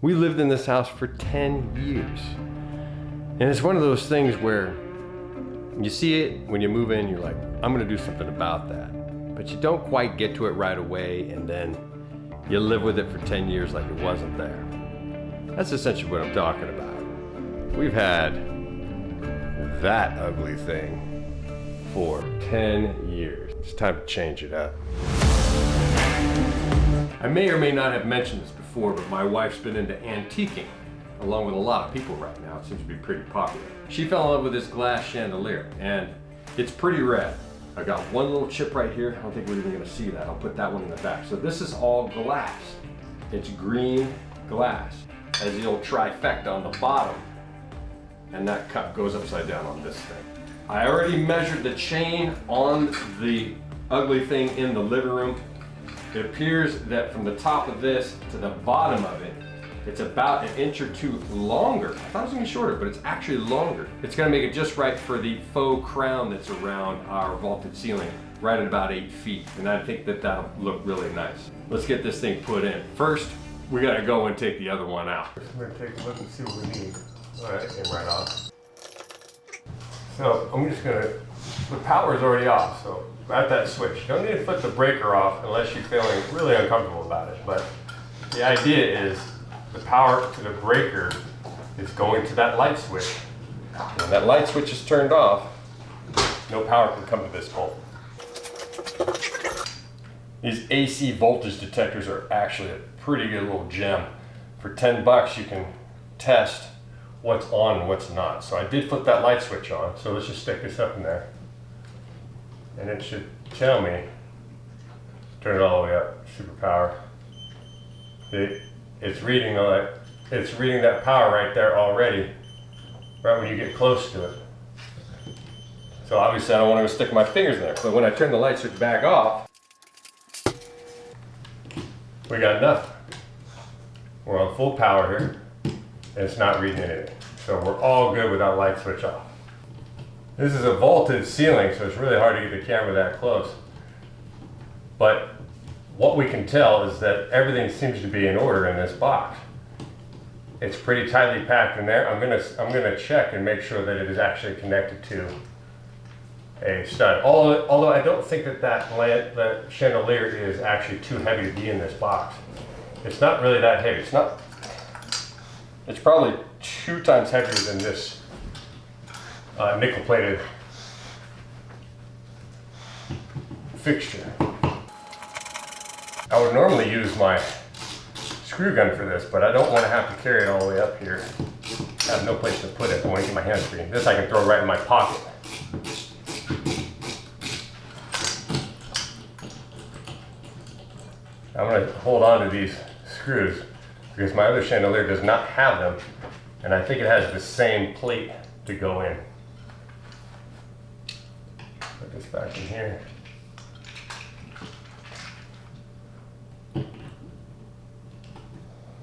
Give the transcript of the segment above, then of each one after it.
We lived in this house for 10 years. And it's one of those things where you see it when you move in, you're like, I'm gonna do something about that. But you don't quite get to it right away, and then you live with it for 10 years like it wasn't there. That's essentially what I'm talking about. We've had that ugly thing for 10 years. It's time to change it up. I may or may not have mentioned this before, but my wife's been into antiquing, along with a lot of people right now. It seems to be pretty popular. She fell in love with this glass chandelier, and it's pretty red. I got one little chip right here. I don't think we're even gonna see that. I'll put that one in the back. So this is all glass. It's green glass. Has the old trifecta on the bottom, and that cup goes upside down on this thing. I already measured the chain on the ugly thing in the living room. It appears that from the top of this to the bottom of it, it's about 1 inch or 2 longer. I thought it was gonna be shorter, but it's actually longer. It's gonna make it just right for the faux crown that's around our vaulted ceiling, right at about 8 feet. And I think that that'll look really nice. Let's get this thing put in. First, we gotta go and take the other one out. I'm gonna take a look and see what we need. All right, it came right off. So I'm just gonna, the power's already off, so at that switch. You don't need to flip the breaker off unless you're feeling really uncomfortable about it. But the idea is the power to the breaker is going to that light switch. When that light switch is turned off, No power can come to this bolt. these AC voltage detectors are actually a pretty good little gem. For 10 bucks, you can test what's on and what's not. So I did flip that light switch on. So let's just stick this up in there. And it should tell me, turn it all the way up, super power. It's reading that power right there already, right when you get close to it. So obviously I don't want to stick my fingers in there, but when I turn the light switch back off, we got nothing. We're on full power here, and it's not reading anything. So we're all good with that light switch off. This is a vaulted ceiling, so it's really hard to get the camera that close. But what we can tell is that everything seems to be in order in this box. It's pretty tightly packed in there. I'm gonna check and make sure that it is actually connected to a stud. Although I don't think that chandelier is actually too heavy to be in this box. It's not really that heavy. It's probably 2 times heavier than this nickel plated fixture. I would normally use my screw gun for this, but I don't want to have to carry it all the way up here. I have no place to put it. I want to get my hands free. This I can throw right in my pocket. I'm going to hold on to these screws because my other chandelier does not have them, and I think it has the same plate to go in. Put this back in here.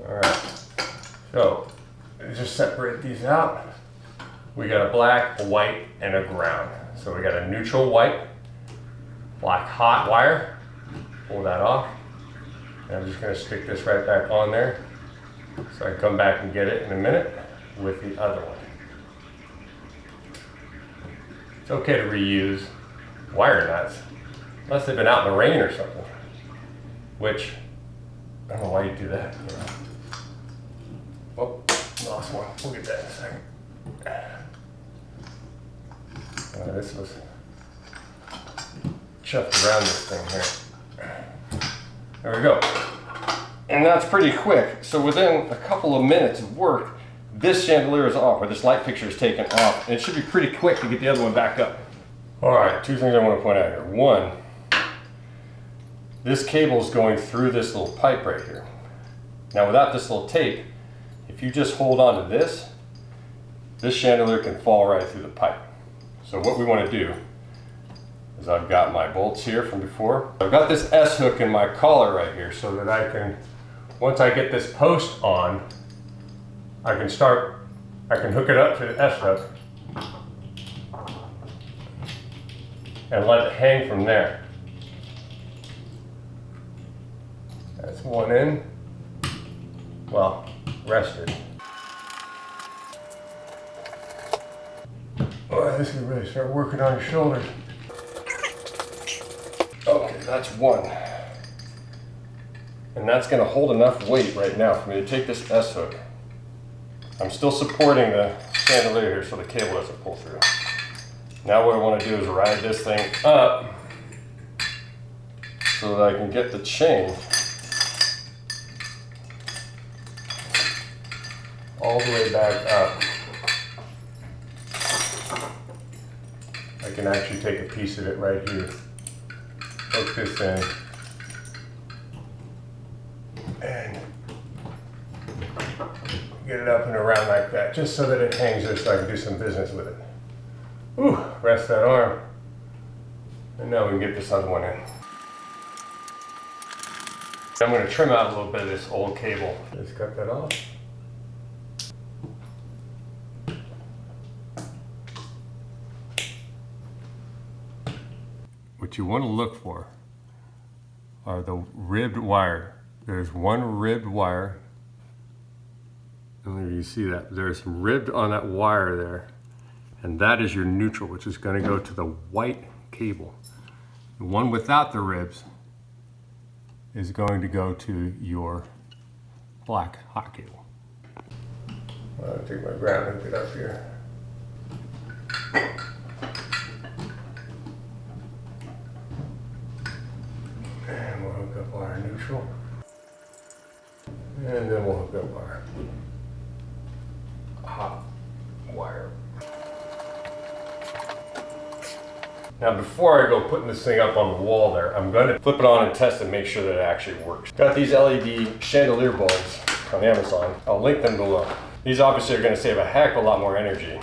Alright, so just separate these out. We got a black, a white, and a ground. So we got a neutral white, black hot wire. Pull that off. And I'm just going to stick this right back on there so I can come back and get it in a minute with the other one. It's okay to reuse wire nuts unless they've been out in the rain or something, which I don't know why you do that. You know? Oh, lost one. We'll get that in a second. This was chucked around this thing here. There we go. And that's pretty quick. So within a couple of minutes of work, this chandelier is off, or this light fixture is taken off. And it should be pretty quick to get the other one back up. All right, 2 things I want to point out here. One, this cable is going through this little pipe right here. Now without this little tape, if you just hold on to this chandelier can fall right through the pipe. So what we want to do is I've got my bolts here from before. I've got this S hook in my collar right here so that I can, once I get this post on, I can hook it up to the S hook and let it hang from there. That's one in. Well, rested. Oh, this can really start working on your shoulders. Okay, that's one. And that's going to hold enough weight right now for me to take this S-hook. I'm still supporting the chandelier here so the cable doesn't pull through. Now what I want to do is ride this thing up so that I can get the chain all the way back up. I can actually take a piece of it right here, hook this in, and get it up and around like that, just so that it hangs there so I can do some business with it. Ooh, rest that arm. And now we can get this other one in. I'm going to trim out a little bit of this old cable. Just cut that off. What you want to look for are the ribbed wire. There's one ribbed wire. I don't know if you see that. There's some ribbed on that wire there. And that is your neutral, which is going to go to the white cable. The one without the ribs is going to go to your black hot cable. I'll take my ground and hook it up here. And we'll hook up our neutral. And then we'll hook up our hot wire. Now before I go putting this thing up on the wall there, I'm going to flip it on and test and make sure that it actually works. Got these LED chandelier bulbs on Amazon. I'll link them below. These obviously are going to save a heck of a lot more energy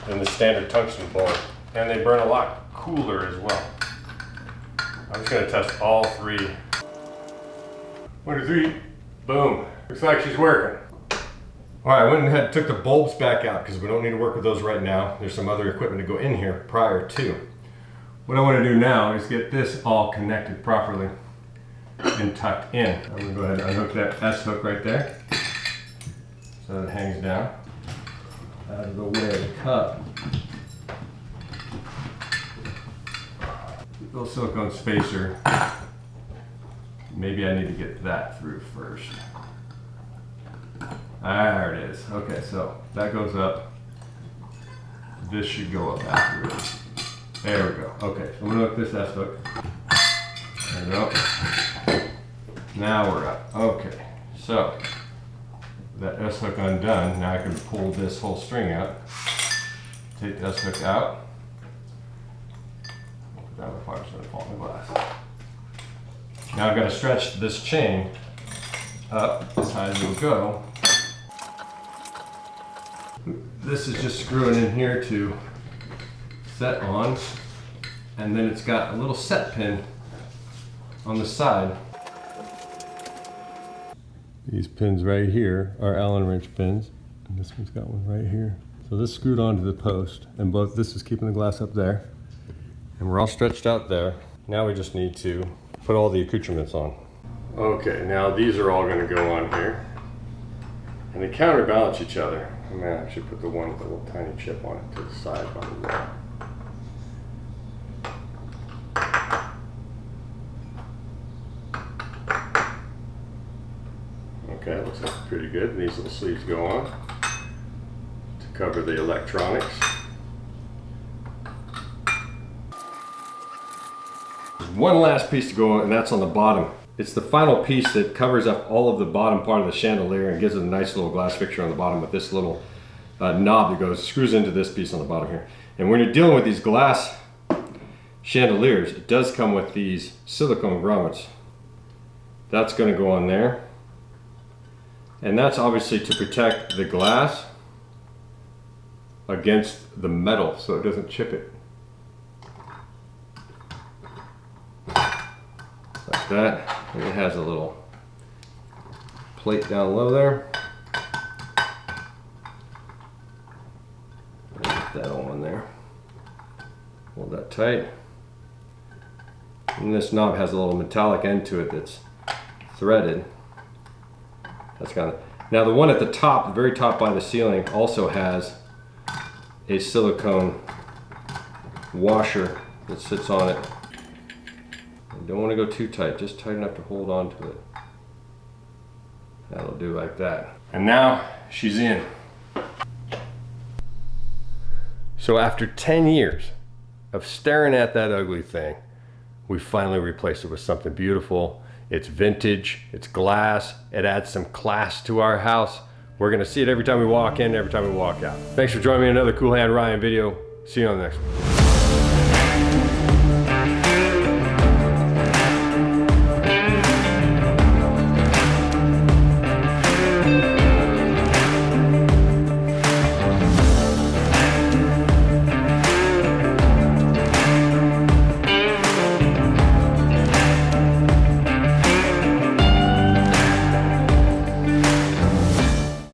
than the standard tungsten bulb. And they burn a lot cooler as well. I'm just going to test all three. 1, 2, 3, boom. Looks like she's working. All right, I went ahead and took the bulbs back out because we don't need to work with those right now. There's some other equipment to go in here prior to. What I want to do now is get this all connected properly and tucked in. I'm going to go ahead and unhook that S-hook right there so that it hangs down out of the way of the cup. Little silicone spacer. Maybe I need to get that through first. There it is. Okay, so that goes up. This should go up afterwards. There we go. Okay, so I'm gonna hook this S-hook. There we go. Now we're up. Okay, so that S-hook undone. Now I can pull this whole string out. Take the S-hook out. That the fire's gonna fall in the glass. Now I've got to stretch this chain up as high as it'll go. This is just screwing in here to set on, and then it's got a little set pin on the side. These pins right here are Allen wrench pins, and this one's got one right here. So this screwed onto the post, and both this is keeping the glass up there. And we're all stretched out there. Now we just need to put all the accoutrements on. Okay, now these are all going to go on here. And they counterbalance each other. I'm going to actually put the one with the little tiny chip on it to the side by the wall. Okay, looks like pretty good. And these little sleeves go on to cover the electronics. One last piece to go on, and that's on the bottom. It's the final piece that covers up all of the bottom part of the chandelier and gives it a nice little glass fixture on the bottom with this little knob that screws into this piece on the bottom here. And when you're dealing with these glass chandeliers, it does come with these silicone grommets. That's going to go on there. And that's obviously to protect the glass against the metal so it doesn't chip it. Like that. And it has a little plate down low there. Get that on there. Hold that tight. And this knob has a little metallic end to it that's threaded. That's kind of, Now the one at the top, the very top by the ceiling, also has a silicone washer that sits on it. You don't want to go too tight, just tight enough to hold on to it. That'll do like that. And now she's in. So after 10 years of staring at that ugly thing, we finally replaced it with something beautiful. It's vintage, it's glass, it adds some class to our house. We're gonna see it every time we walk in, every time we walk out. Thanks for joining me in another Cool Hand Ryan video. See you on the next one.